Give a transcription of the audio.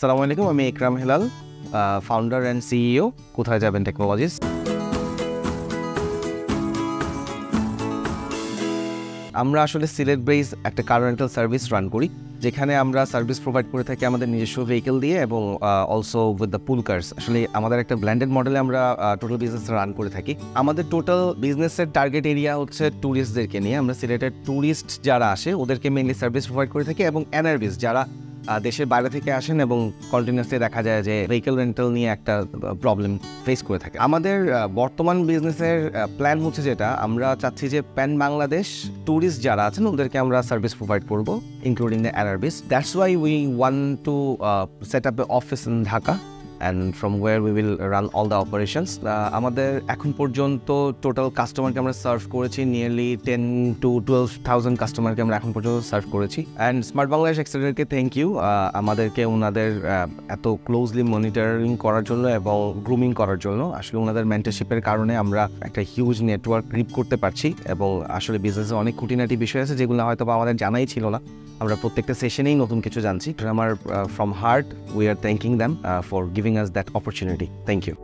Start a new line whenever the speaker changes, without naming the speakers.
আসসালামু আলাইকুম, আমি ইকরাম হেলাল, ফাউন্ডার অ্যান্ড সিইও কোথায় যাবেন টেকনোলজিস। আমরা আসলে সিলেট বেস একটা কার রেন্টাল সার্ভিস রান করি, যেখানে আমরা সার্ভিস প্রোভাইড করে থাকি আমাদের নিজস্ব ভেহিকেল দিয়ে এবং also with the pool cars. আসলে আমাদের একটা ব্ল্যান্ডেড মডেলে আমরা টোটাল বিজনেস রান করে থাকি। আমাদের টোটাল বিজনেসের টার্গেট এরিয়া হচ্ছে ট্যুরিস্টদেরকে নিয়ে। আমরা সিলেটের ট্যুরিস্ট যারা আসে ওদেরকে মেইনলি সার্ভিস প্রোভাইড করে থাকি, এবং এনআরবিস যারা দেশের বাইরে থেকে আসেন এবং কন্টিনিউসলি দেখা যায় যে ভেহিকেল রেন্টাল নিয়ে একটা প্রবলেম ফেস করে থাকে। আমাদের বর্তমান বিজনেসের প্ল্যান হচ্ছে যেটা, আমরা চাচ্ছি যে প্যান বাংলাদেশ ট্যুরিস্ট যারা আছেন ওদেরকে আমরা সার্ভিস প্রোভাইড করবো, including the NRBs. That's why we want to set up a office in Dhaka, and from where we will run all the operations. আমাদের এখন পর্যন্ত টোটাল কাস্টমারকে আমরা সার্ভ করেছি নিয়ারলি 10 to 12,000 কাস্টমারকে আমরা এখন পর্যন্ত সার্ভ করেছি। অ্যান্ড স্মার্ট বাংলাদেশ এক্সেলেটরকে থ্যাংক ইউ আমাদেরকে ওনাদের এত ক্লোজলি মনিটরিং করার জন্য এবং গ্রুমিং করার জন্য। আসলে ওনাদের মেন্টরশিপের কারণে আমরা একটা হিউজ নেটওয়ার্ক গ্রিপ করতে পারছি, এবং আসলে বিজনেসে অনেক খুঁটিনাটি বিষয় আছে যেগুলো হয়তো আমাদের জানাই ছিল না। আমরা প্রত্যেকটা সেশনেই নতুন কিছু জানছি। আমার from heart we are thanking them for giving us that opportunity. Thank you.